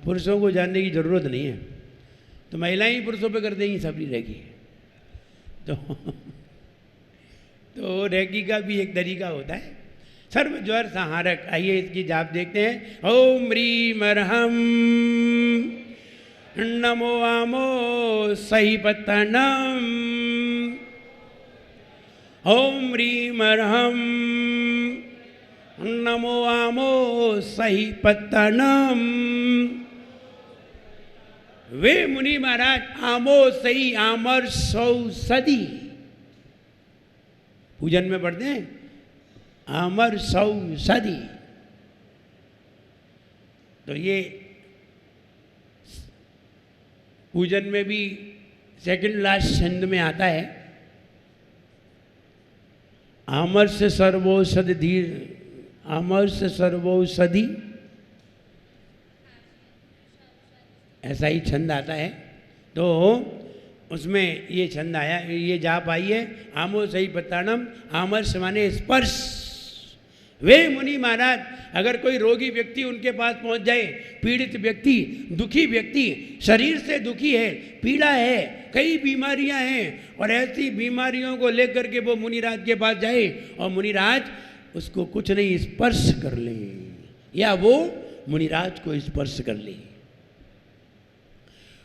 पुरुषों को जानने की ज़रूरत नहीं है, तो महिलाएं ही पुरुषों पे कर देंगी, सब रहेगी। तो रेकी का भी एक तरीका होता है, सर्व ज्वर संहारक। आइए इसकी जाप देखते हैं। ओम ह्रीम अर्हम नमो आमो सही पतनम। ओम ह्रीम अर्हम नमो आमो सही पतनम। वे मुनि महाराज आमो सही आमर सौसदी पूजन में पढ़ते हैं, आमर सौसदी। तो ये पूजन में भी सेकंड लास्ट छंद में आता है, आमर से सर्वौषधि धीर, आमर से सर्वौषधि, ऐसा ही छंद आता है। तो उसमें ये छंद आया, ये जाप आई है, आमो सही पताणम। आमर्ष माने स्पर्श। वे मुनि महाराज, अगर कोई रोगी व्यक्ति उनके पास पहुंच जाए, पीड़ित व्यक्ति, दुखी व्यक्ति, शरीर से दुखी है, पीड़ा है, कई बीमारियां हैं, और ऐसी बीमारियों को लेकर के वो मुनिराज के पास जाए और मुनिराज उसको कुछ नहीं स्पर्श कर ले, या वो मुनिराज को स्पर्श कर ले,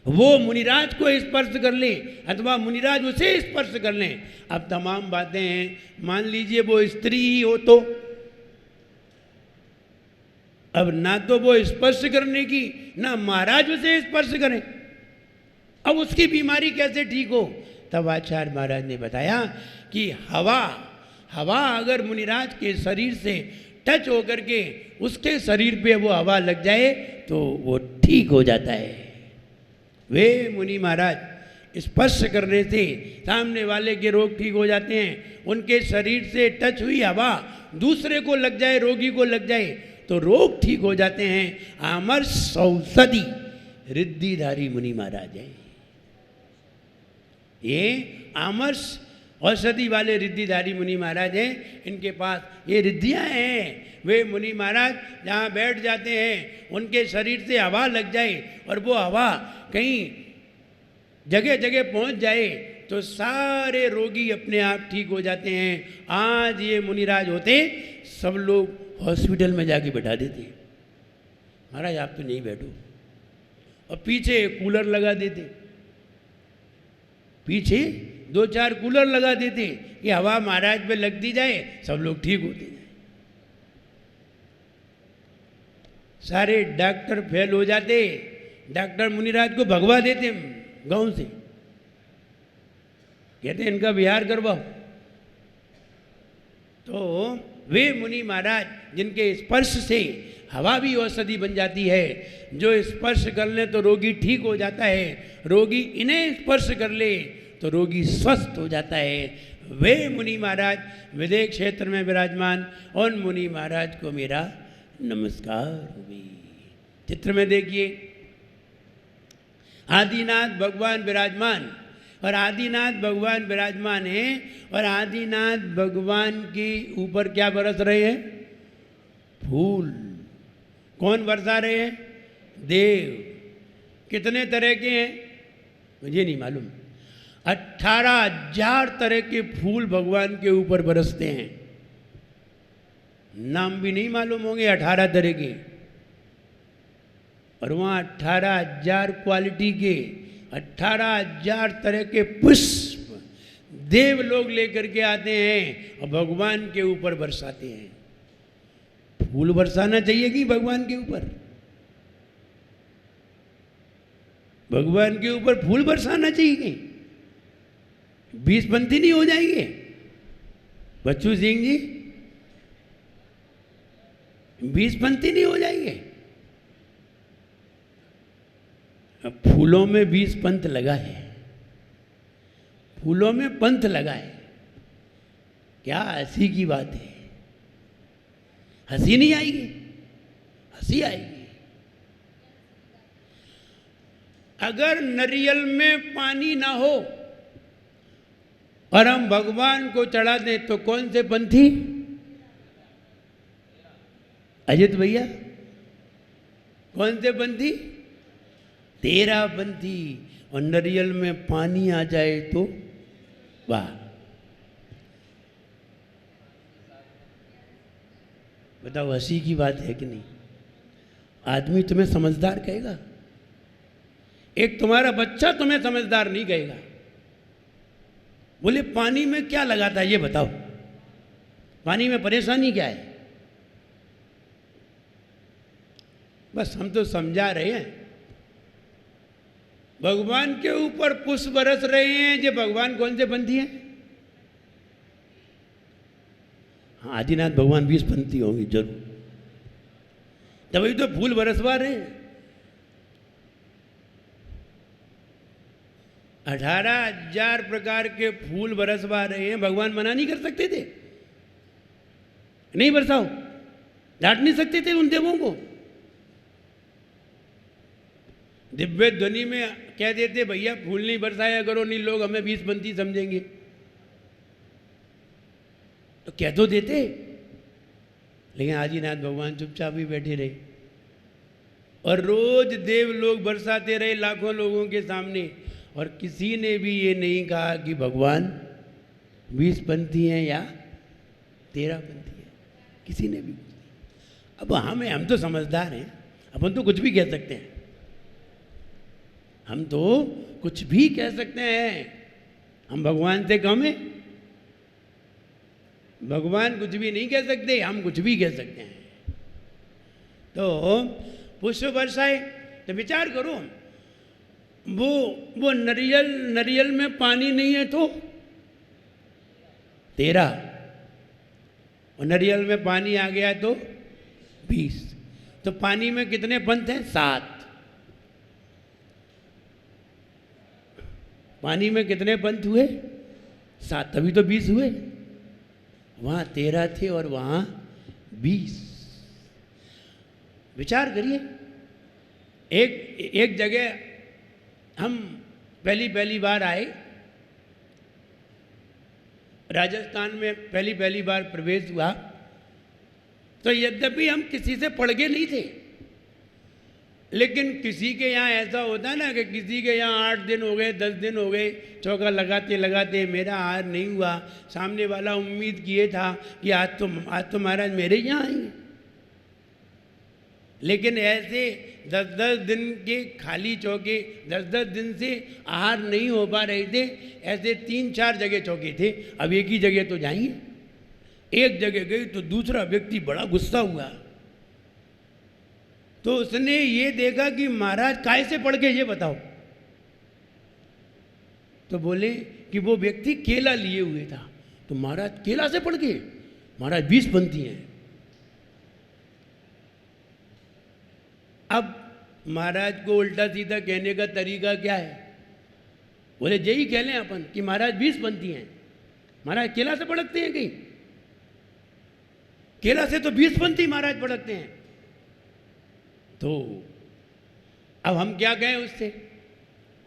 वो मुनिराज को स्पर्श कर ले अथवा मुनिराज उसे स्पर्श कर लें। अब तमाम बातें हैं, मान लीजिए वो स्त्री ही हो तो अब ना तो वो स्पर्श करने की, ना महाराज उसे स्पर्श करें, अब उसकी बीमारी कैसे ठीक हो? तब आचार्य महाराज ने बताया कि हवा अगर मुनिराज के शरीर से टच होकर के उसके शरीर पे वो हवा लग जाए तो वो ठीक हो जाता है। वे मुनि महाराज स्पर्श करने से सामने वाले के रोग ठीक हो जाते हैं। उनके शरीर से टच हुई हवा दूसरे को लग जाए, रोगी को लग जाए तो रोग ठीक हो जाते हैं। आमर सौसदी रिद्धिधारी मुनि महाराज हैं। ये आमर्ष औषधि वाले रिद्धिधारी मुनि महाराज हैं। इनके पास ये रिद्धियाँ हैं। वे मुनि महाराज जहाँ बैठ जाते हैं, उनके शरीर से हवा लग जाए और वो हवा कहीं जगह जगह पहुँच जाए तो सारे रोगी अपने आप ठीक हो जाते हैं। आज ये मुनिराज होते, सब लोग हॉस्पिटल में जाके बैठा देते, महाराज आप तो नहीं बैठो, और पीछे कूलर लगा देते, पीछे 2-4 कूलर लगा देते कि हवा महाराज पे लगती जाए, सब लोग ठीक होते जाए। सारे डॉक्टर फेल हो जाते, डॉक्टर मुनिराज को भगवा देते गांव से, कहते इनका बिहार करवाओ। तो वे मुनि महाराज जिनके स्पर्श से हवा भी औषधि बन जाती है, जो स्पर्श कर ले तो रोगी ठीक हो जाता है, रोगी इन्हें स्पर्श कर ले तो रोगी स्वस्थ हो जाता है। वे मुनि महाराज विदेह क्षेत्र में विराजमान, उन मुनि महाराज को मेरा नमस्कार हो गई। चित्र में देखिए, आदिनाथ भगवान विराजमान, और आदिनाथ भगवान विराजमान हैं, और आदिनाथ भगवान के ऊपर क्या बरस रहे हैं? फूल। कौन बरसा रहे हैं? देव। कितने तरह के हैं मुझे नहीं मालूम, 18,000 तरह के फूल भगवान के ऊपर बरसते हैं। नाम भी नहीं मालूम होंगे 18 तरह के, और वहाँ 18,000 क्वालिटी के 18,000 तरह के पुष्प देव लोग लेकर के आते हैं और भगवान के ऊपर बरसाते हैं। फूल बरसाना चाहिए कि भगवान के ऊपर? भगवान के ऊपर फूल बरसाना चाहिए कि 20पंथी नहीं हो जाएंगे? बच्चू सिंह जी, 20पंथी नहीं हो जाएंगे? अब फूलों में 20 पंथ लगा है, फूलों में पंथ लगा है, क्या हंसी की बात है? हंसी नहीं आएगी? हंसी आएगी। अगर नारियल में पानी ना हो और हम भगवान को चढ़ा दें तो कौन से पंथी? अजित भैया, कौन से पंथी? तेरापंथी और नारियल में पानी आ जाए तो वाह। बताओ हंसी की बात है कि नहीं? आदमी तुम्हें समझदार कहेगा, एक तुम्हारा बच्चा तुम्हें समझदार नहीं कहेगा। बोले पानी में क्या लगाता है ये बताओ, पानी में परेशानी क्या है? बस हम तो समझा रहे हैं। भगवान के ऊपर पुष्प बरस रहे हैं, ये भगवान कौन से पंथी हैं? हाँ, आदिनाथ भगवान 20 पंथी होंगे जरूर, तभी तो फूल बरसवा रहे हैं। 18,000 प्रकार के फूल बरसवा रहे हैं। भगवान मना नहीं कर सकते थे? नहीं बरसाओ, डांट नहीं सकते थे उन देवों को? दिव्य ध्वनि में कह देते भैया फूल नहीं बरसाया करो, नहीं लोग हमें 20 पंथी समझेंगे, तो कह तो देते। लेकिन आदिनाथ भगवान चुपचाप ही बैठे रहे और रोज देव लोग बरसाते रहे लाखों लोगों के सामने, और किसी ने भी ये नहीं कहा कि भगवान 20 पंथी हैं या 13 पंथी हैं, किसी ने भी। अब हम तो समझदार हैं, अपन तो कुछ भी कह सकते हैं, हम तो कुछ भी कह सकते हैं। हम भगवान से कम हैं? भगवान कुछ भी नहीं कह सकते, हम कुछ भी कह सकते हैं। तो पुष्प बरसाए तो विचार करो, वो नरियल में पानी नहीं है तो 13, और नरियल में पानी आ गया तो 20, तो पानी में कितने पंथ हैं? 7। पानी में कितने पंथ हुए? 7, तभी तो 20 हुए। वहाँ 13 थे और वहाँ 20। विचार करिए, एक जगह हम पहली बार आए, राजस्थान में पहली बार प्रवेश हुआ, तो यद्यपि हम किसी से पढ़ के नहीं थे, लेकिन किसी के यहाँ ऐसा होता ना कि किसी के यहाँ 8 दिन हो गए, 10 दिन हो गए, चौका लगाते लगाते मेरा हार नहीं हुआ, सामने वाला उम्मीद किए था कि आज तो महाराज मेरे यहाँ आएंगे। लेकिन ऐसे 10-10 दिन के खाली चौके, 10-10 दिन से आहार नहीं हो पा रहे थे, ऐसे 3-4 जगह चौके थे। अब एक ही जगह तो जाएंगे, एक जगह गई तो दूसरा व्यक्ति बड़ा गुस्सा हुआ, तो उसने ये देखा कि महाराज काय से पढ़ के ये बताओ, तो बोले कि वो व्यक्ति केला लिए हुए था, तो महाराज केला से पढ़ के? महाराज 20 पंथी हैं। अब महाराज को उल्टा सीधा कहने का तरीका क्या है? बोले यही कह लें अपन कि महाराज 20 पंथी हैं। महाराज केला से पढ़कते हैं कहीं? केला से तो 20 पंथी महाराज पढ़कते हैं। तो अब हम क्या कहें उससे?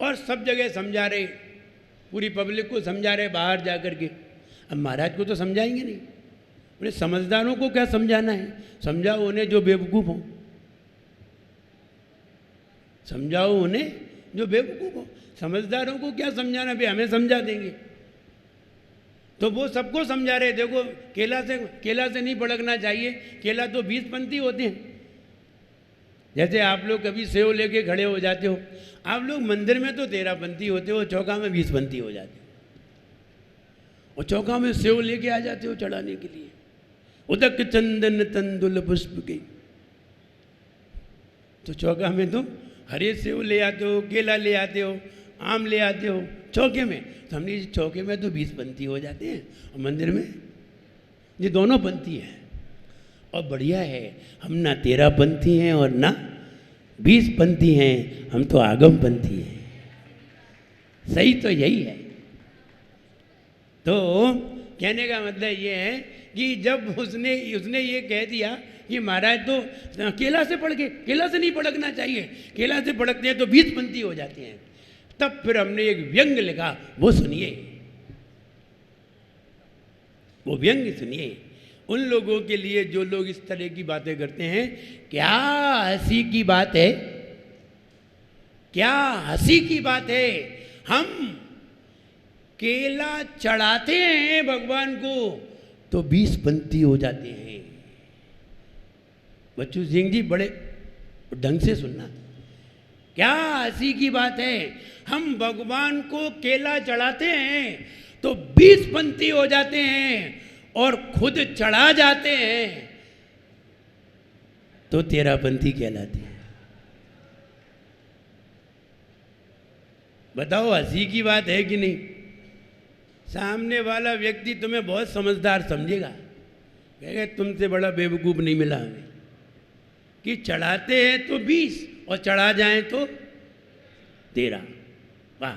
और सब जगह समझा रहे, पूरी पब्लिक को समझा रहे बाहर जा कर के। अब महाराज को तो समझाएंगे नहीं, बोले समझदारों को क्या समझाना है? समझाओ उन्हें जो बेवकूफ़ हो, समझाओ उन्हें जो बेवकूफ़ हो। समझदारों को क्या समझाना, भाई हमें समझा देंगे। तो वो सबको समझा रहे, देखो केला से नहीं भड़कना चाहिए, केला तो 20 पंथी होते हैं। जैसे आप लोग कभी सेव लेके खड़े हो जाते हो, आप लोग मंदिर में तो 13 पंथी होते हो, चौका में 20 पंथी हो जाते हो, और चौका में सेव लेके आ जाते हो चढ़ाने के लिए। उदक चंदन तंदुल पुष्प के, तो चौका में तो हरे सेव ले आते हो, केला ले आते हो, आम ले आते हो। चौके में तो हमने चौके में तो 20 पंथी हो जाते हैं, और मंदिर में ये दोनों पंथी हैं। और बढ़िया है, हम ना 13 पंथी हैं और ना 20 पंथी हैं, हम तो आगम पंथी हैं। सही तो यही है। तो कहने का मतलब ये है कि जब उसने ये कह दिया कि महाराज तो केला से पढ़ के, केला से नहीं पढ़कना चाहिए, केला से पढ़कते हैं तो 20 पंथी हो जाते हैं, तब फिर हमने एक व्यंग लिखा, वो सुनिए, वो व्यंग सुनिए उन लोगों के लिए जो लोग इस तरह की बातें करते हैं। क्या हंसी की बात है क्या हंसी की बात है, हम केला चढ़ाते हैं भगवान को तो 20 पंथी हो जाते हैं। बच्चू सिंह जी बड़े ढंग से सुनना, क्या हंसी की बात है, हम भगवान को केला चढ़ाते हैं तो 20 पंथी हो जाते हैं और खुद चढ़ा जाते हैं तो 13 पंथी कहलाते हैं। बताओ हंसी की बात है कि नहीं? सामने वाला व्यक्ति तुम्हें बहुत समझदार समझेगा, कहेगा तुमसे बड़ा बेवकूफ़ नहीं मिला हमें, कि चढ़ाते हैं तो 20 और चढ़ा जाएं तो 13। वाह,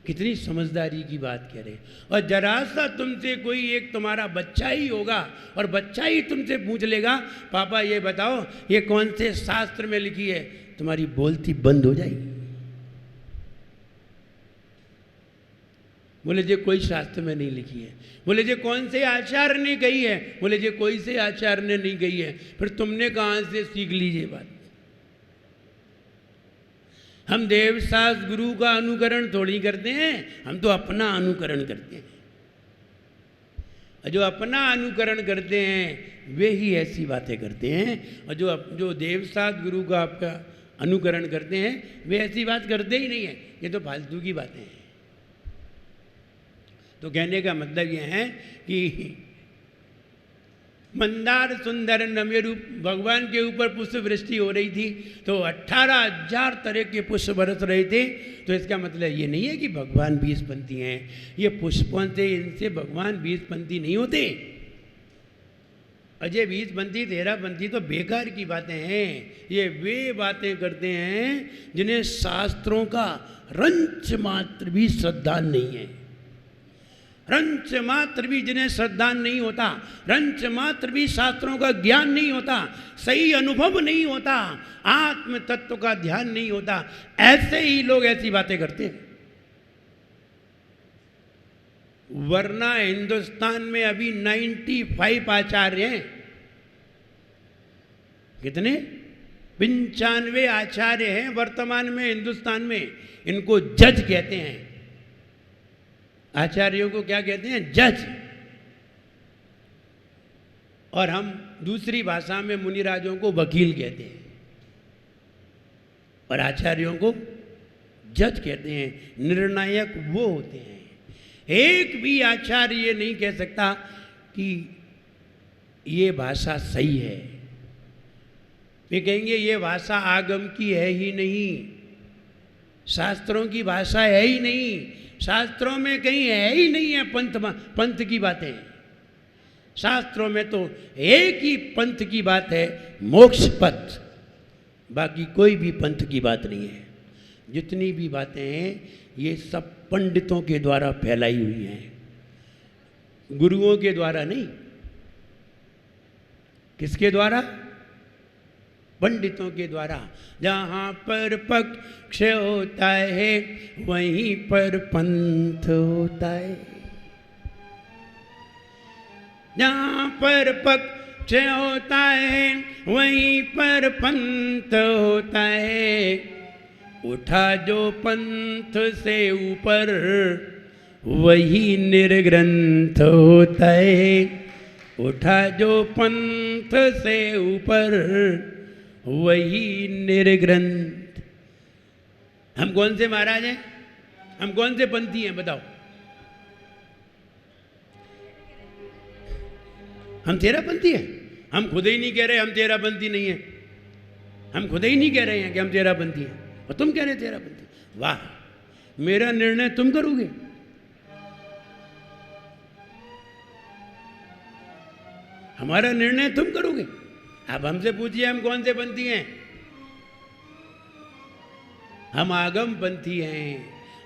कितनी समझदारी की बात कह रहे। और जरा सा तुमसे कोई एक तुम्हारा बच्चा ही होगा और बच्चा ही तुमसे पूछ लेगा, पापा ये बताओ ये कौन से शास्त्र में लिखी है, तुम्हारी बोलती बंद हो जाएगी। बोले जे कोई शास्त्र में नहीं लिखी है। बोले जे कौन से आचार्य ने कही है? बोले जे कोई से आचार्य ने नहीं कही है। फिर तुमने कहाँ से सीख लीजिए बात? हम देवशास्त्र गुरु का अनुकरण थोड़ी करते हैं, हम तो अपना अनुकरण करते हैं। जो अपना अनुकरण करते हैं वे ही ऐसी बातें करते हैं, और जो देवशास्त्र गुरु का आपका अनुकरण करते हैं वे ऐसी बात करते ही नहीं है। ये तो फालतू की बातें हैं। तो कहने का मतलब ये है कि मंदार सुंदर नम्य रूप भगवान के ऊपर पुष्प वृष्टि हो रही थी तो 18,000 तरह के पुष्प बरस रहे थे। तो इसका मतलब ये नहीं है कि भगवान 20 पंथी हैं। ये पुष्पों से इनसे भगवान 20 पंथी नहीं होते। अजय 20 पंथी 13 पंथी तो बेकार की बातें हैं। ये वे बातें करते हैं जिन्हें शास्त्रों का रंच मात्र भी श्रद्धा नहीं है। रंच मात्र भी जिन्हें श्रद्धा नहीं होता, रंच मात्र भी शास्त्रों का ज्ञान नहीं होता, सही अनुभव नहीं होता, आत्म तत्व का ध्यान नहीं होता, ऐसे ही लोग ऐसी बातें करते हैं। वरना हिंदुस्तान में अभी 95 आचार्य हैं। कितने? 95 आचार्य हैं वर्तमान में हिंदुस्तान में। इनको जज कहते हैं। आचार्यों को क्या कहते हैं? जज। और हम दूसरी भाषा में मुनिराजों को वकील कहते हैं और आचार्यों को जज कहते हैं। निर्णायक वो होते हैं। एक भी आचार्य ये नहीं कह सकता कि ये भाषा सही है। वे कहेंगे ये भाषा आगम की है ही नहीं, शास्त्रों की भाषा है ही नहीं, शास्त्रों में कहीं है ही नहीं है पंथ की बातें। शास्त्रों में तो एक ही पंथ की बात है, मोक्ष पथ। बाकी कोई भी पंथ की बात नहीं है। जितनी भी बातें हैं ये सब पंडितों के द्वारा फैलाई हुई हैं, गुरुओं के द्वारा नहीं। किसके द्वारा? पंडितों के द्वारा। जहाँ पर पक्ष होता है वहीं पर पंथ होता है। जहाँ पर पक्ष होता है वहीं पर पंथ होता है। उठा जो पंथ से ऊपर वही निर्ग्रंथ होता है। उठा जो पंथ से ऊपर वही निर्ग्रंथ। हम कौन से महाराज हैं? हम कौन से पंथी हैं? बताओ। हम 13 पंथी हैं। हम खुद ही नहीं कह रहे हम 13 पंथी नहीं हैं। हम खुद ही नहीं कह रहे हैं कि हम 13 पंथी हैं और तुम कह रहे 13 पंथी। वाह, मेरा निर्णय तुम करोगे? हमारा निर्णय तुम करोगे? अब हमसे पूछिए हम कौन से पंथी हैं? हम आगम पंथी हैं,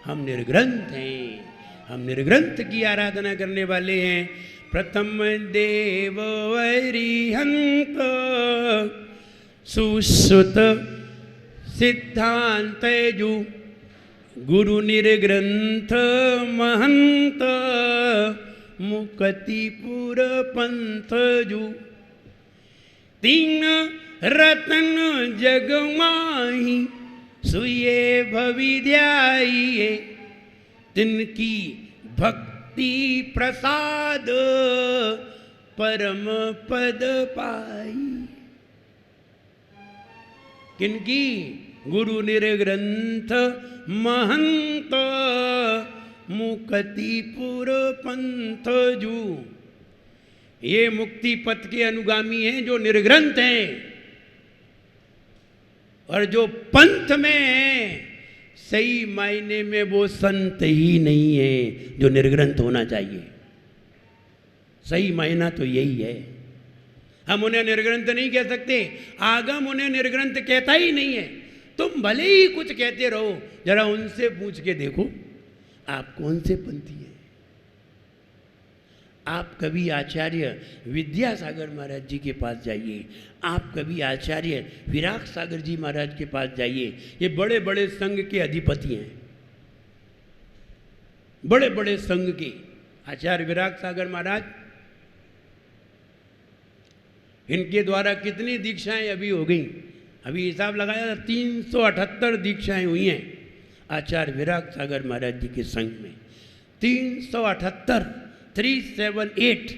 हम निर्ग्रंथ हैं। हम निर्ग्रंथ की आराधना करने वाले हैं। प्रथम देव अरिहंत सुश्रुत सिद्धांत जु गुरु निर्ग्रंथ महंत मुक्तिपुर पंथ जु। तीन रतन जग माही सुये भविद्यायिये तिनकी भक्ति प्रसाद परम पद पाई। किनकी? गुरु निर्ग्रंथ महंत मुक्तिपुर पंथ जू। ये मुक्ति पथ के अनुगामी हैं जो निर्ग्रंथ हैं, और जो पंथ में हैं सही मायने में वो संत ही नहीं है जो निर्ग्रंथ होना चाहिए। सही मायना तो यही है। हम उन्हें निर्ग्रंथ नहीं कह सकते, आगम उन्हें निर्ग्रंथ कहता ही नहीं है। तुम भले ही कुछ कहते रहो, जरा उनसे पूछ के देखो आप कौन से पंथी हैं। आप कभी आचार्य विद्यासागर महाराज जी के पास जाइए, आप कभी आचार्य विराग सागर जी महाराज के पास जाइए। ये बड़े बड़े संघ के अधिपति हैं, बड़े बड़े संघ के। आचार्य विराग सागर महाराज, इनके द्वारा कितनी दीक्षाएं अभी हो गई? अभी हिसाब लगाया था 378 दीक्षाएं हुई हैं आचार्य विराग सागर महाराज जी के संघ में। 378, 378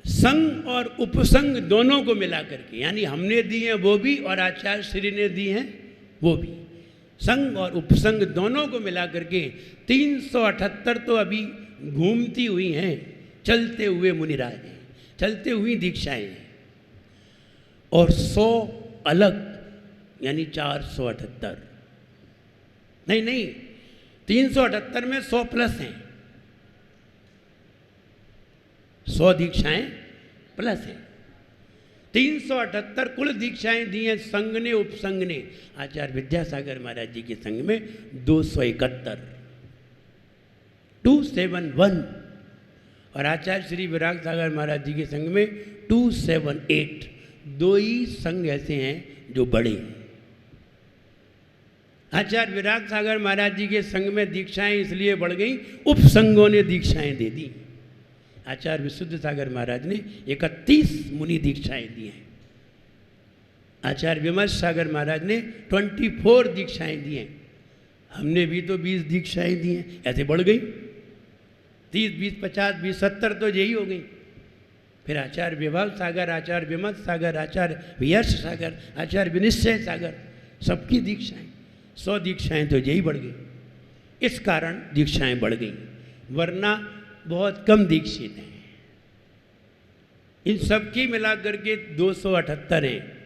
संघ और उपसंघ दोनों को मिला करके, यानी हमने दी हैं वो भी और आचार्य श्री ने दी हैं वो भी। संघ और उपसंघ दोनों को मिला करके 378 तो अभी घूमती हुई हैं, चलते हुए मुनिराज हैं, चलते हुई दीक्षाएं हैं। और 100 अलग, यानी 478। नहीं, 378 में 100 प्लस हैं, 100 दीक्षाएं प्लस हैं। 378 कुल दीक्षाएं दी हैं संघ ने, उपसंघ ने। आचार्य विद्यासागर महाराज जी के संघ में 271, 271, और आचार्य श्री विराग सागर महाराज जी के संघ में 278। दो ही संघ ऐसे हैं जो बड़े हैं। आचार्य विराग सागर महाराज जी के संघ में दीक्षाएं इसलिए बढ़ गई, उपसंघों ने दीक्षाएं दे दी। आचार्य विशुद्ध सागर महाराज ने 31 मुनि दीक्षाएं दी हैं। आचार्य विमर्श सागर महाराज ने 24 दीक्षाएं दी हैं। हमने भी तो 20 दीक्षाएं दी हैं, ऐसे बढ़ गई। 30, 20, 50, 20, 70 तो यही हो गई। फिर आचार्य विभव सागर, आचार्य विमत सागर, आचार्य वियर्ष सागर, आचार्य विनिश्चय सागर, सबकी दीक्षाएं, 100 दीक्षाएं तो यही बढ़ गई। इस कारण दीक्षाएं बढ़ गई, वरना बहुत कम दीक्षित हैं। इन सबकी मिलाकर के 278 हैं।